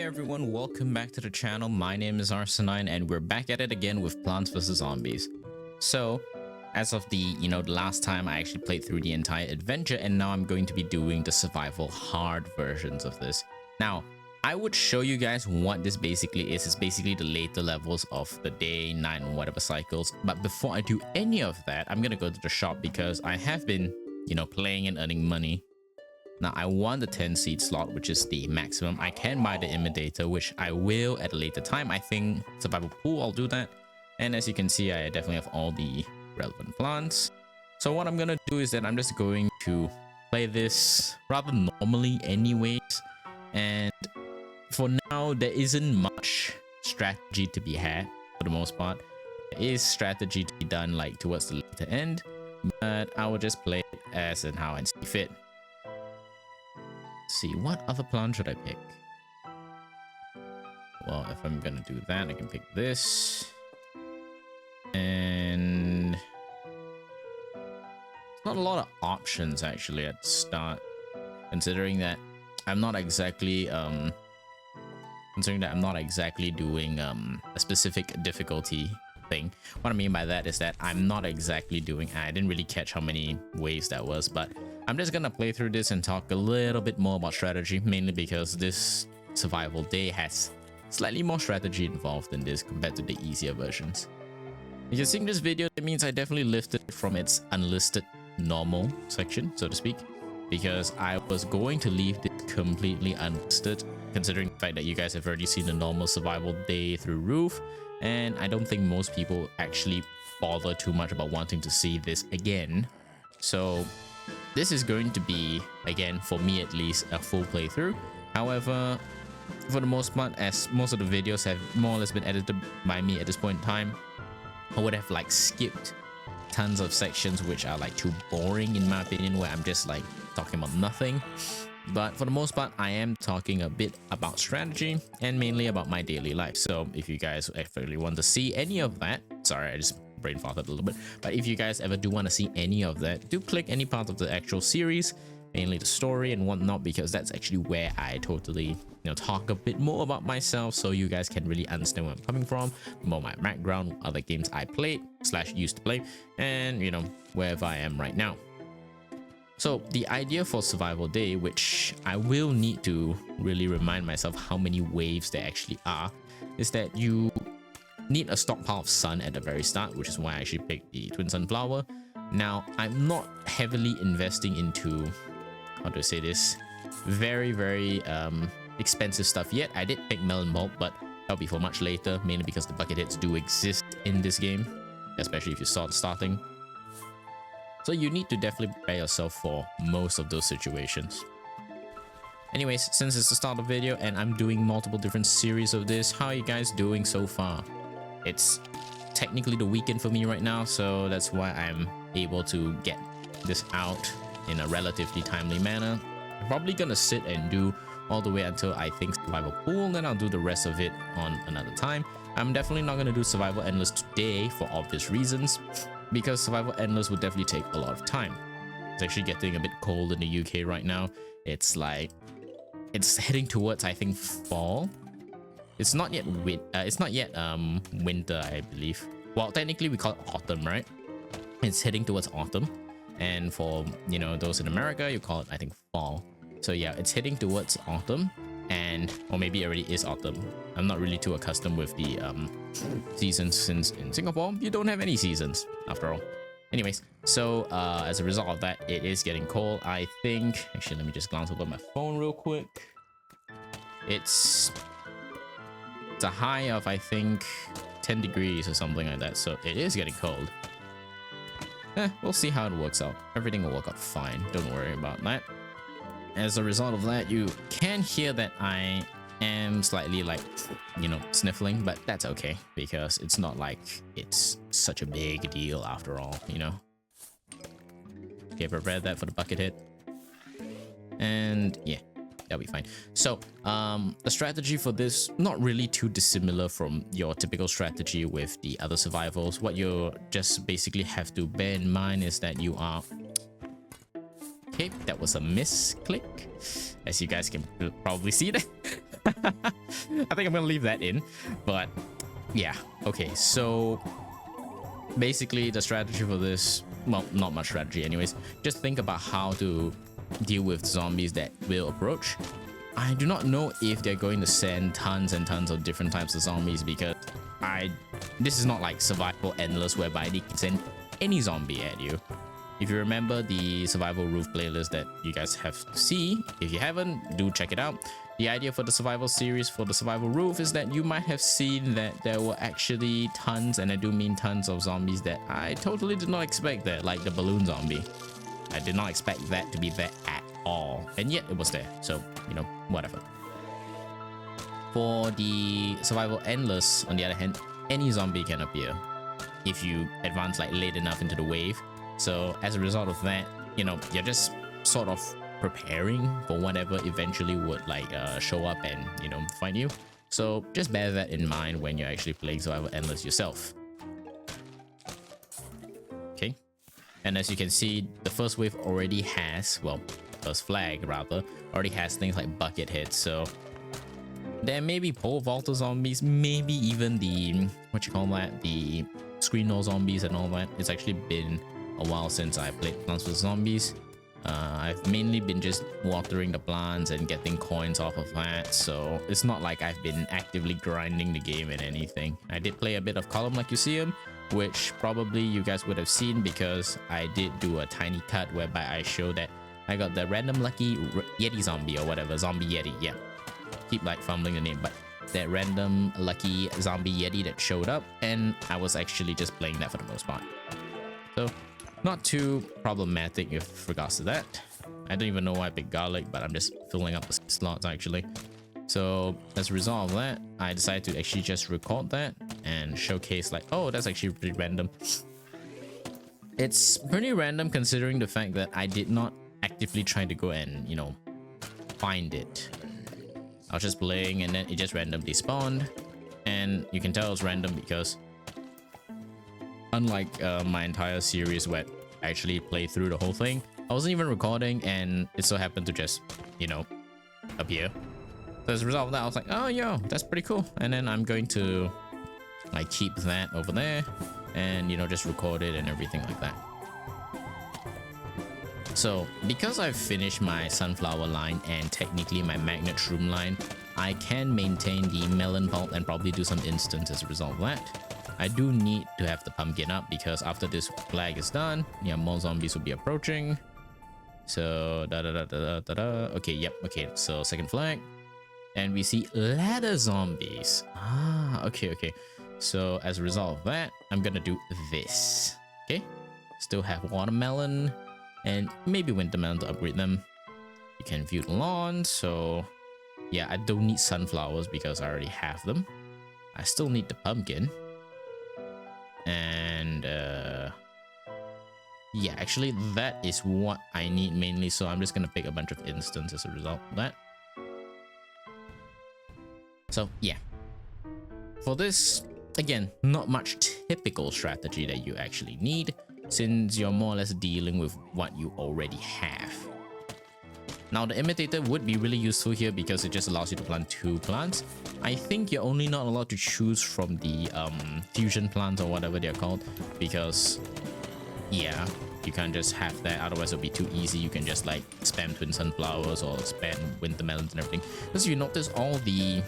Hey everyone, welcome back to the channel. My name is Arsenine and we're back at it again with Plants vs Zombies. So, as of the last time I actually played through the entire adventure, and now I'm going to be doing the survival hard versions of this. Now, I would show you guys what this basically is. It's basically the later levels of the day, night, and whatever cycles. But before I do any of that, I'm gonna go to the shop because I have been, playing and earning money. Now, I want the 10 seed slot, which is the maximum. I can buy the imitator, which I will at a later time. I think survival pool, I'll do that. And as you can see, I definitely have all the relevant plants. So what I'm gonna do is that I'm just going to play this rather normally anyways. And for now, there isn't much strategy to be had for the most part. There is strategy to be done like towards the later end, but I will just play it as and how I see fit. See, what other plant should I pick? Well, if I'm gonna do that, I can pick this. And it's not a lot of options actually at the start, considering that I'm not exactly doing a specific difficulty thing. What I mean by that is that I'm not exactly doing, I didn't really catch how many waves that was, but I'm just gonna play through this and talk a little bit more about strategy, mainly because this survival day has slightly more strategy involved in this compared to the easier versions. If you're seeing this video, that means I definitely lifted it from its unlisted normal section, so to speak, because I was going to leave this completely unlisted, considering the fact that you guys have already seen the normal survival day through roof, and I don't think most people actually bother too much about wanting to see this again. So this is going to be, again, for me at least, a full playthrough. However, for the most part, as most of the videos have more or less been edited by me at this point in time, I would have like skipped tons of sections which are like too boring in my opinion, where I'm just like talking about nothing. But for the most part, I am talking a bit about strategy and mainly about my daily life. So if you guys actually want to see any of that, sorry, I just brain farted a little bit, but if you guys ever do want to see any of that, do click any part of the actual series, mainly the story and whatnot, because that's actually where I totally talk a bit more about myself, so you guys can really understand where I'm coming from, more my background, other games I played / used to play, and wherever I am right now. So the idea for survival day, which I will need to really remind myself how many waves there actually are, is that you need a stockpile of sun at the very start, which is why I actually picked the twin sunflower. Now, I'm not heavily investing into, how do I say this, very expensive stuff yet. I did pick melon bulb, but that'll be for much later, mainly because the bucket hits do exist in this game, especially if you saw the starting. So you need to definitely prepare yourself for most of those situations. Anyways, since it's the start of the video and I'm doing multiple different series of this, how are you guys doing so far? It's technically the weekend for me right now, so that's why I'm able to get this out in a relatively timely manner. I'm probably gonna sit and do all the way until I think survival pool, then I'll do the rest of it on another time. I'm definitely not gonna do survival endless today for obvious reasons, because survival endless would definitely take a lot of time. It's actually getting a bit cold in the UK right now. It's like, it's heading towards, I think, fall. It's not yet winter, I believe. Well, technically we call it autumn, right? It's heading towards autumn, and for those in America, you call it, I think, fall. So yeah, it's heading towards autumn, or maybe it already is autumn. I'm not really too accustomed with the seasons, since in Singapore you don't have any seasons after all. Anyways, so as a result of that, it is getting cold. I think, actually, let me just glance over my phone real quick. It's a high of, I think, 10 degrees or something like that, so it is getting cold. We'll see how it works out. Everything will work out fine, don't worry about that. As a result of that, you can hear that I am slightly like, sniffling, but that's okay, because it's not like it's such a big deal after all, Okay, prepare that for the bucket hit. And yeah, that'll be fine. So the strategy for this, not really too dissimilar from your typical strategy with the other survivals. What you just basically have to bear in mind is that you are Okay, that was a misclick, as you guys can probably see that. I think I'm gonna leave that in, but yeah. Okay, so basically the strategy for this, well, not much strategy anyways, just think about how to deal with zombies that will approach. I do not know if they're going to send tons and tons of different types of zombies, because this is not like survival endless whereby they can send any zombie at you. If you remember the survival roof playlist that you guys have to see, if you haven't, do check it out. The idea for the survival series for the survival roof is that you might have seen that there were actually tons, and I do mean tons, of zombies that I totally did not expect there, like the balloon zombie. I did not expect that to be there at all, and yet it was there, so you know, whatever. For the survival endless, on the other hand, any zombie can appear if you advance like late enough into the wave. So as a result of that, you know, you're just sort of preparing for whatever eventually would like show up and, you know, find you. So just bear that in mind when you're actually playing survival endless yourself. Okay, and as you can see, the first wave already has, well, first flag rather, already has things like bucket hits. So there may be pole vaulter zombies, maybe even the, what you call that, the screen nose zombies and all that. It's actually been a while since I played Plants vs Zombies. I've mainly been just watering the plants and getting coins off of that, so it's not like I've been actively grinding the game and anything. I did play a bit of Column Like You See 'Em, which probably you guys would have seen because I did do a tiny cut whereby I showed that I got the random lucky Yeti zombie or whatever, zombie Yeti, yeah. Keep like fumbling the name, but that random lucky zombie Yeti that showed up, and I was actually just playing that for the most part. So not too problematic with regards to that. I don't even know why I picked garlic, but I'm just filling up the slots actually. So as a result of that, I decided to actually just record that and showcase like, oh, that's actually pretty random. It's pretty random considering the fact that I did not actively try to go and, you know, find it. I was just playing and then it just randomly spawned, and you can tell it's random because unlike my entire series where I actually played through the whole thing, I wasn't even recording and it so happened to just, you know, appear. So as a result of that, I was like, oh yo, that's pretty cool. And then I'm going to like keep that over there and, you know, just record it and everything like that. So because I've finished my sunflower line and technically my magnet shroom line, I can maintain the melon pulp and probably do some instants as a result of that. I do need to have the pumpkin up because after this flag is done, yeah, more zombies will be approaching. So okay, yep, okay, so second flag, and we see ladder zombies. Okay, so as a result of that, I'm gonna do this. Okay, still have watermelon and maybe wintermelon to upgrade them. You can view the lawn, so yeah, I don't need sunflowers because I already have them. I still need the pumpkin. And yeah, actually that is what I need mainly, so I'm just gonna pick a bunch of instants as a result of that. So yeah, for this, again, not much typical strategy that you actually need, since you're more or less dealing with what you already have. Now the imitator would be really useful here because it just allows you to plant 2 plants. I think you're only not allowed to choose from the fusion plants or whatever they're called, because yeah, you can't just have that, otherwise it'll be too easy. You can just like spam twin sunflowers or spam winter melons and everything. Because you notice all the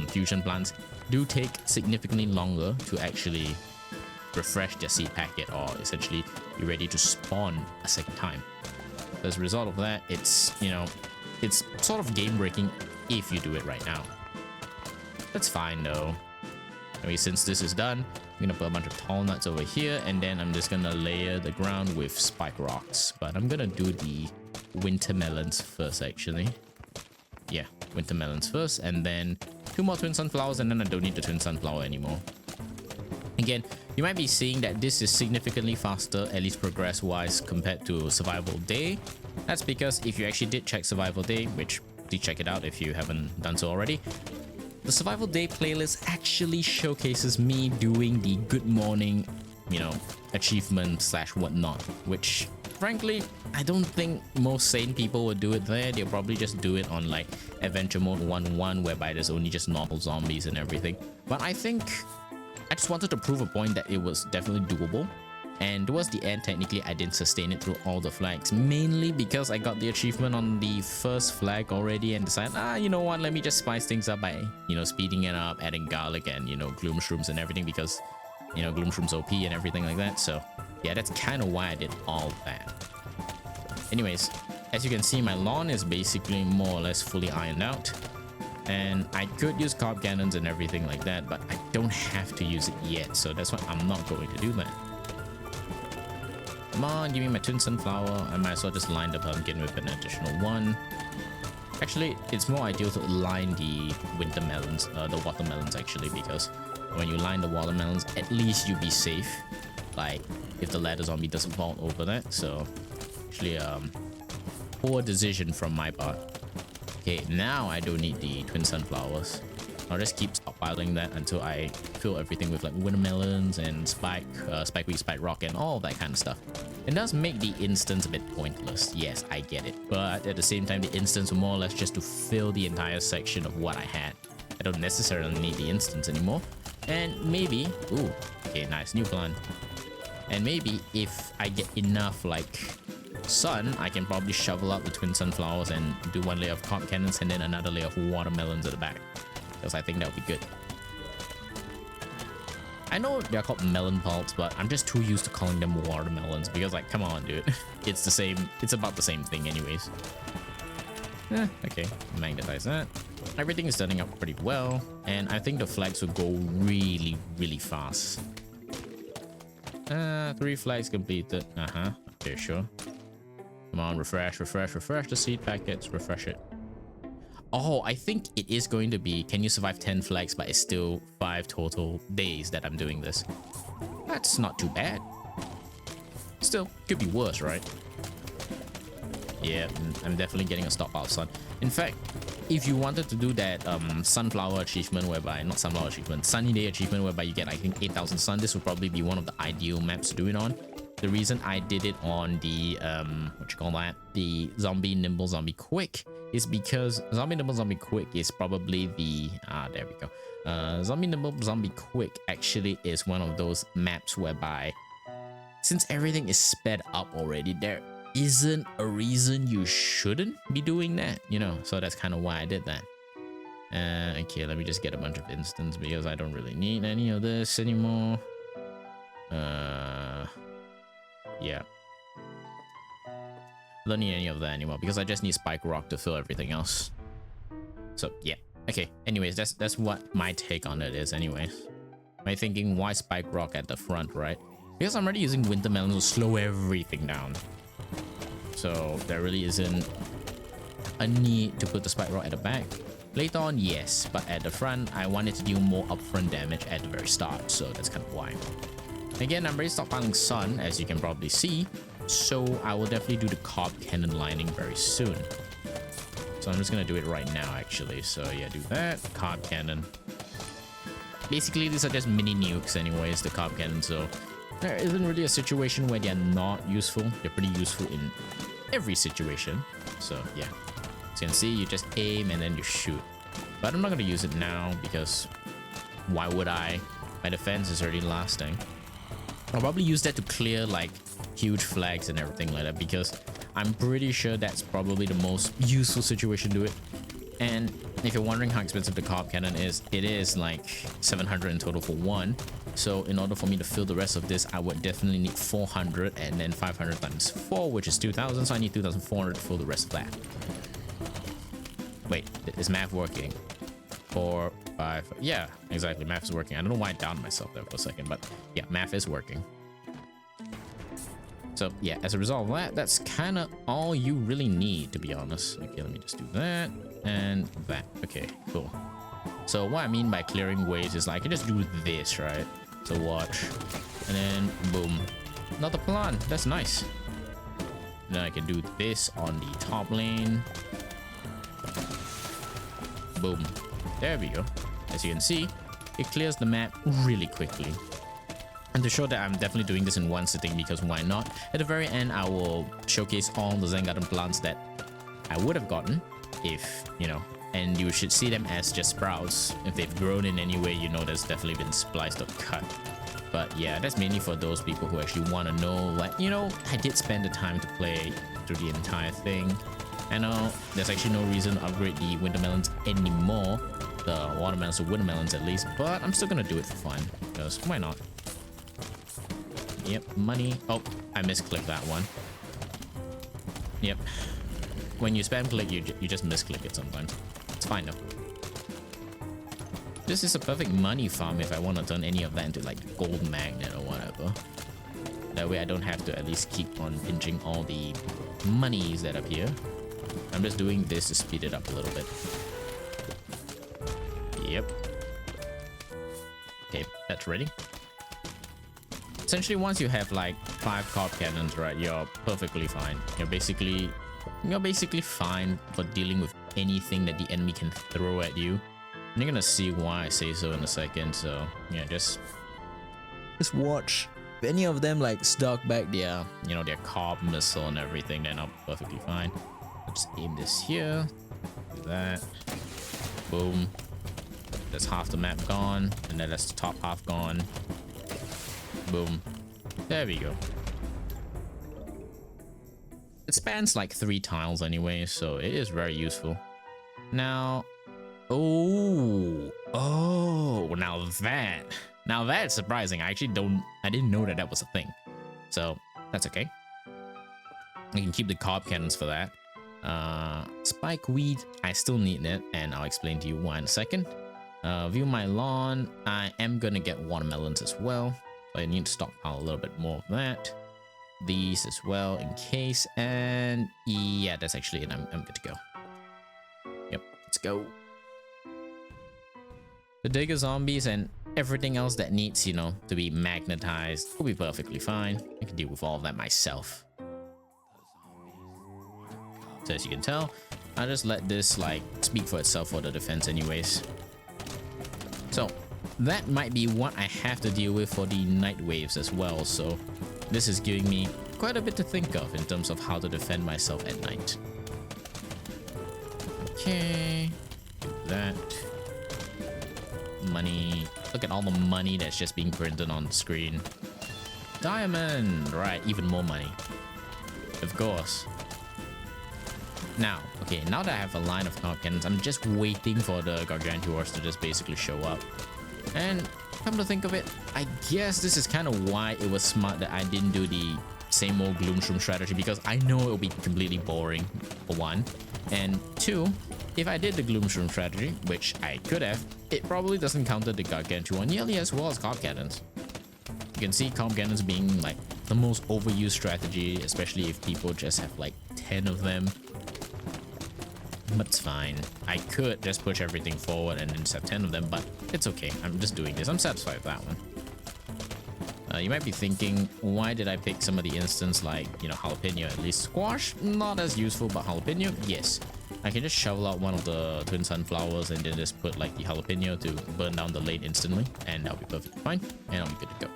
fusion plants do take significantly longer to actually refresh their seed packet or essentially be ready to spawn a second time. As a result of that, it's, you know, it's sort of game breaking if you do it right now. That's fine though. I mean, since this is done, I'm gonna put a bunch of tall nuts over here, and then I'm just gonna layer the ground with spike rocks. But I'm gonna do the winter melons first actually. Yeah, winter melons first, and then 2 more twin sunflowers, and then I don't need the twin sunflower anymore. Again, you might be seeing that this is significantly faster, at least progress wise, compared to Survival Day. That's because if you actually did check Survival Day, which do check it out if you haven't done so already, the Survival Day playlist actually showcases me doing the good morning, you know, achievement slash whatnot, which frankly, I don't think most sane people would do it there. They'll probably just do it on like adventure mode 1-1, whereby there's only just normal zombies and everything. But I think I just wanted to prove a point that it was definitely doable. And towards the end, technically, I didn't sustain it through all the flags, mainly because I got the achievement on the first flag already and decided, you know what, let me just spice things up by, you know, speeding it up, adding garlic and, you know, gloom shrooms and everything, because, you know, gloom shrooms OP and everything like that. So yeah, that's kind of why I did all that. Anyways, as you can see, my lawn is basically more or less fully ironed out. And I could use carb cannons and everything like that, but I don't have to use it yet. So that's why I'm not going to do that. Come on, give me my twin sunflower. I might as well just line the pumpkin with an additional one. Actually, it's more ideal to line the winter melons, the watermelons actually, because when you line the watermelons, at least you'll be safe. Like, if the ladder zombie doesn't fall over that. So, actually, poor decision from my part. Okay, now I don't need the twin sunflowers. I'll just keep stockpiling that until I fill everything with like watermelons and spikeweed, spike rock, and all that kind of stuff. It does make the instance a bit pointless. Yes, I get it. But at the same time, the instance will more or less just to fill the entire section of what I had. I don't necessarily need the instance anymore. And maybe, ooh, okay, nice, new plant. And maybe if I get enough like sun, I can probably shovel out the twin sunflowers and do one layer of carb cannons and then another layer of watermelons at the back. Because I think that would be good. I know they're called melon pulps, but I'm just too used to calling them watermelons because, like, come on, dude. It's the same. It's about the same thing anyways. Okay. Magnetize that. Everything is turning out pretty well. And I think the flags will go really, really fast. 3 flags completed. Okay, sure. Come on, refresh the seed packets. Refresh it. Oh, I think it is going to be, can you survive 10 flags, but it's still 5 total days that I'm doing this. That's not too bad. Still, could be worse, right? Yeah, I'm definitely getting a stockpile of sun. In fact, if you wanted to do that sunflower achievement whereby, not sunflower achievement, sunny day achievement whereby you get, I think, 8,000 sun, this would probably be one of the ideal maps to do it on. The reason I did it on the, the zombie nimble zombie quick is because zombie nimble zombie quick is probably the, there we go. Zombie nimble zombie quick actually is one of those maps whereby, since everything is sped up already, there isn't a reason you shouldn't be doing that, you know, so that's kind of why I did that. Okay, let me just get a bunch of instants because I don't really need any of this anymore. Yeah, don't need any of that anymore because I just need spike rock to fill everything else. So yeah, okay, anyways, that's what my take on it is. Anyways, my thinking, why spike rock at the front, right? Because I'm already using winter melon to slow everything down, so there really isn't a need to put the spike rock at the back. Later on, yes, but at the front I wanted to deal more upfront damage at the very start, so that's kind of why. Again, I'm already stockpiling sun, as you can probably see, so I will definitely do the carb cannon lining very soon. So I'm just gonna do it right now, actually. So yeah, do that. Carb cannon. Basically, these are just mini nukes anyways, the carb cannon, so there isn't really a situation where they're not useful. They're pretty useful in every situation. So yeah, as you can see, you just aim and then you shoot. But I'm not gonna use it now because why would I? My defense is already lasting. I'll probably use that to clear like huge flags and everything like that because I'm pretty sure that's probably the most useful situation to do it. And if you're wondering how expensive the carb cannon is, it is like 700 in total for one. So in order for me to fill the rest of this, I would definitely need 400 and then 500 times 4, which is 2,000. So I need 2,400 to fill the rest of that. Wait, is math working? 4, 5, yeah, exactly, math is working. I don't know why I downed myself there for a second, but yeah, math is working. So yeah, as a result of that, that's kind of all you really need, to be honest. Okay, let me just do that and that. Okay, cool. So what I mean by clearing ways is like I can just do this, right? So watch, and then boom, another plant. That's nice. Then I can do this on the top lane. Boom. There we go. As you can see, it clears the map really quickly. And to show that I'm definitely doing this in one sitting, because why not? At the very end, I will showcase all the Zen Garden plants that I would have gotten if, you know, and you should see them as just sprouts. If they've grown in any way, you know there's definitely been spliced or cut. But yeah, that's mainly for those people who actually want to know, like, you know, I did spend the time to play through the entire thing. I know there's actually no reason to upgrade the winter melons anymore, the watermelons or watermelons at least, but I'm still gonna do it for fun, because why not? Yep, money. Oh, I misclicked that one. Yep. When you spam click, you just misclick it sometimes. It's fine though. This is a perfect money farm if I want to turn any of that into like gold magnet or whatever. That way I don't have to at least keep on pinching all the monies that appear. I'm just doing this to speed it up a little bit. Yep. Okay, that's ready. Essentially, once you have like 5 carp cannons, right, you're perfectly fine. You're basically fine for dealing with anything that the enemy can throw at you. And you're gonna see why I say so in a second. So yeah, just watch. If any of them like stuck back their, you know, their carp missile and everything, then I'm perfectly fine. Let's aim this here. Do that. Boom. That's half the map gone, and then that's the top half gone. Boom. There we go. It spans like 3 tiles anyway, so it is very useful. Now, now that's surprising. I didn't know that was a thing. So that's okay. You can keep the carp cannons for that. Spike weed, I still need it, and I'll explain to you why in a second. View my lawn. I am gonna get watermelons as well. I need to stockpile a little bit more of that. These as well in case, and yeah, that's actually it. I'm good to go. Yep, let's go. The digger zombies and everything else that needs, you know, to be magnetized will be perfectly fine. I can deal with all of that myself. So as you can tell, I'll just let this like speak for itself for the defense anyways. So that might be what I have to deal with for the night waves as well. So this is giving me quite a bit to think of in terms of how to defend myself at night. Okay, do that. Money. Look at all the money that's just being printed on the screen. Diamond, right? Even more money. Of course. Now, okay, now that I have a line of carp cannons, I'm just waiting for the gargantuars to just basically show up. And come to think of it, I guess this is kind of why it was smart that I didn't do the same old Gloomshroom strategy, because I know it will be completely boring, for one. And 2, if I did the Gloomshroom strategy, which I could have, it probably doesn't counter the gargantuar nearly as well as carp cannons. You can see carp cannons being like the most overused strategy, especially if people just have like 10 of them. But it's fine. I could just push everything forward and then just have 10 of them, but it's okay. I'm just doing this. I'm satisfied with that one. You might be thinking, why did I pick some of the instants like, you know, jalapeno? At least squash, not as useful, but jalapeno, yes. I can just shovel out one of the twin sunflowers and then just put like the jalapeno to burn down the lane instantly, and that'll be perfectly fine, and I'll be good to go.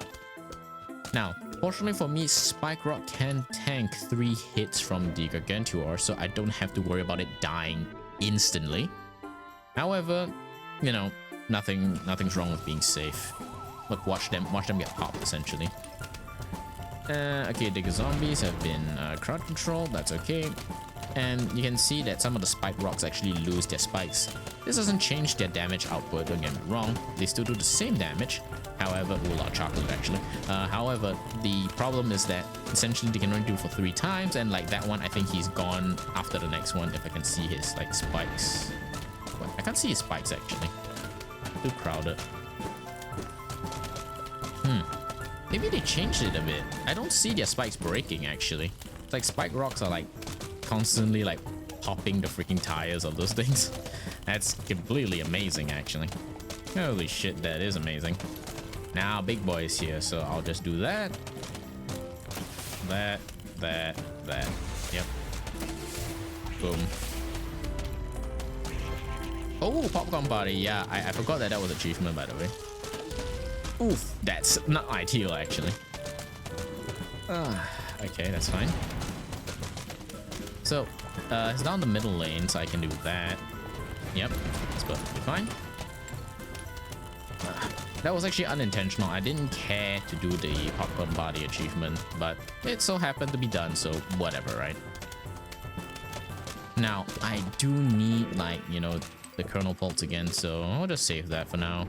Now, fortunately for me, Spike Rock can tank 3 hits from the Gargantuar, so I don't have to worry about it dying instantly. However, you know, nothing's wrong with being safe. Look, watch them get popped, essentially. Okay, the zombies have been crowd controlled, that's okay. And you can see that some of the spike rocks actually lose their spikes. This doesn't change their damage output, don't get me wrong. They still do the same damage. However, a lot of chocolate actually. However, the problem is that essentially they can only do it for 3 times, and like that one, I think he's gone after the next one if I can see his like spikes. What? I can't see his spikes actually. Too crowded. Maybe they changed it a bit. I don't see their spikes breaking actually. It's like spike rocks are like constantly like popping the freaking tires of those things. That's completely amazing actually. Holy shit, that is amazing. Now big boy is here, so I'll just do that. That. Yep. Boom. Oh, popcorn party. Yeah, I forgot that was achievement, by the way. Oof, that's not ideal actually. Okay, that's fine. So, it's down the middle lane, so I can do that. Yep, that's perfectly fine. That was actually unintentional. I didn't care to do the popcorn party achievement, but it so happened to be done, so whatever, right? Now, I do need, like, you know, the kernel pulse again, so I'll just save that for now.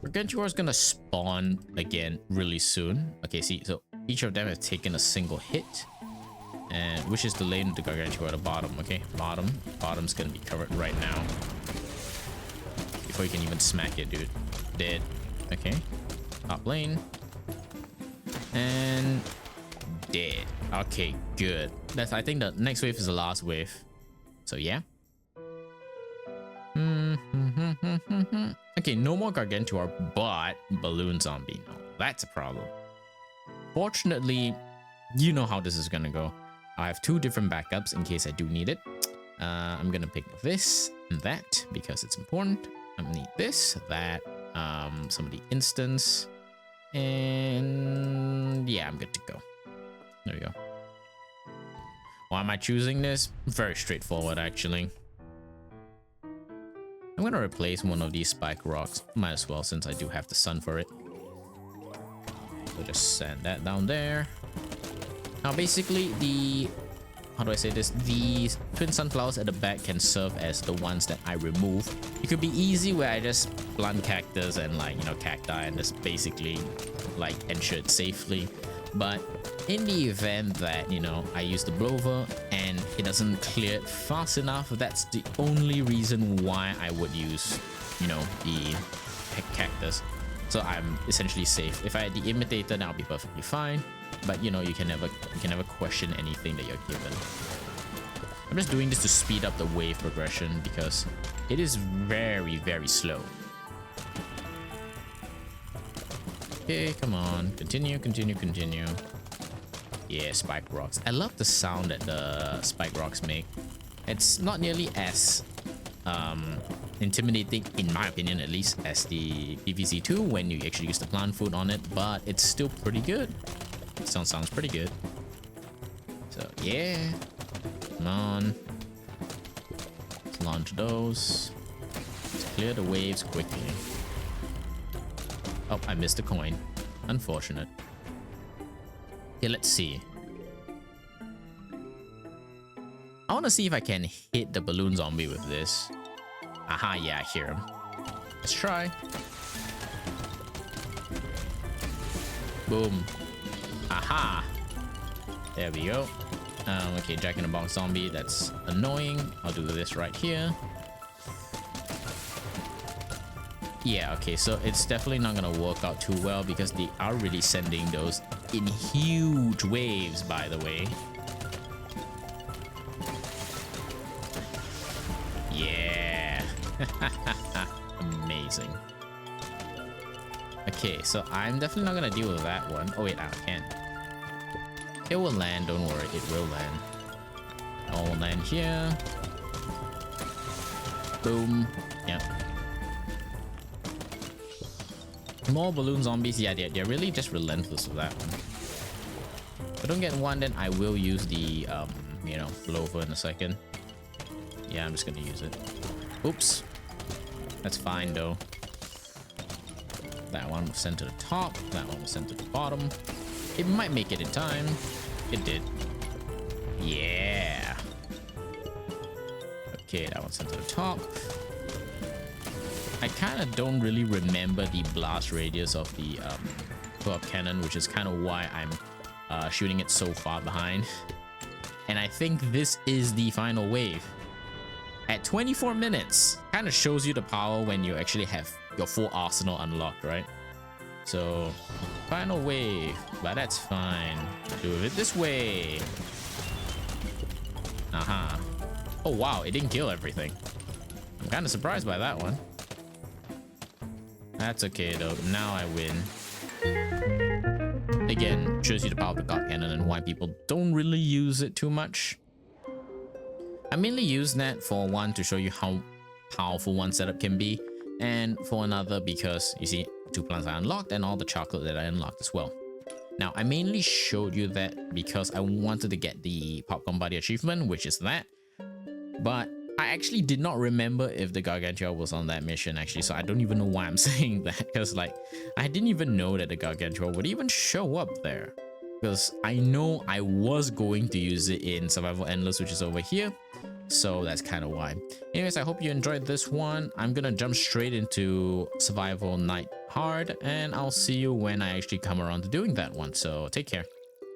Gargantuar is gonna spawn again really soon. Okay, see, so each of them have taken a single hit. And which is the lane of the Gargantuar at the bottom, okay? Bottom's gonna be covered right now. Before you can even smack it, dude. Dead. Okay. Top lane. And dead. Okay, good. I think the next wave is the last wave. So yeah. Okay, no more Gargantuar, but Balloon Zombie. No, that's a problem. Fortunately, you know how this is gonna go. I have two different backups in case I do need it. I'm gonna pick this and that because it's important. I'm gonna need this, that, some of the instants, and yeah, I'm good to go. There we go. Why am I choosing this? Very straightforward, actually. I'm gonna replace one of these spike rocks. Might as well, since I do have the sun for it. So just send that down there. Now basically how do I say this? The twin sunflowers at the back can serve as the ones that I remove. It could be easy where I just plant cactus and, like, you know, cacti and just basically like ensure it safely. But in the event that, you know, I use the blower and it doesn't clear it fast enough, that's the only reason why I would use, you know, the cactus. So I'm essentially safe. If I had the imitator, then I'll be perfectly fine. But you know, you can never question anything that you're given. I'm just doing this to speed up the wave progression because it is very, very slow. Okay, come on. Continue. Yeah, spike rocks. I love the sound that the spike rocks make. It's not nearly as intimidating, in my opinion at least, as the PVC2 when you actually use the plant food on it, but it's still pretty good. Sounds pretty good. So yeah, come on. Let's launch those. Let's clear the waves quickly. Oh, I missed a coin. Unfortunate. Okay, let's see. I want to see if I can hit the balloon zombie with this. Aha, yeah, I hear him. Let's try. Boom. Aha. There we go. Okay, Jack in the Box zombie. That's annoying. I'll do this right here. Yeah, okay, so it's definitely not gonna work out too well because they are really sending those in huge waves, by the way. Yeah. Amazing. Okay, so I'm definitely not gonna deal with that one. Oh wait, I can't. It will land, don't worry, it will land. I'll land here. Boom. Yep. More balloon zombies. Yeah, they're really just relentless with that one. If I don't get one, then I will use the you know, blower in a second. Yeah, I'm just gonna use it. Oops. That's fine though. That one was sent to the top. That one was sent to the bottom. It might make it in time. It did. Yeah. Okay, that one's sent to the top. I kind of don't really remember the blast radius of the co-op cannon, which is kind of why I'm shooting it so far behind. And I think this is the final wave. At 24 minutes, kind of shows you the power when you actually have your full arsenal unlocked, right? So, final wave, but that's fine. Do it this way. Aha. Oh wow, it didn't kill everything. I'm kind of surprised by that one. That's okay though, now I win. Again, shows you the power of the god cannon and why people don't really use it too much. I mainly use that for one, to show you how powerful one setup can be. and for another because you see 2 plants I unlocked and all the chocolate that I unlocked as well. Now, I mainly showed you that because I wanted to get the Popcorn Buddy achievement, which is that. But I actually did not remember if the Gargantua was on that mission actually, so I don't even know why I'm saying that, because like I didn't even know that the Gargantua would even show up there. Because I know I was going to use it in Survival Endless, which is over here. So that's kind of why. Anyways, I hope you enjoyed this one. I'm gonna jump straight into Survival Night Hard, and I'll see you when I actually come around to doing that one. So take care.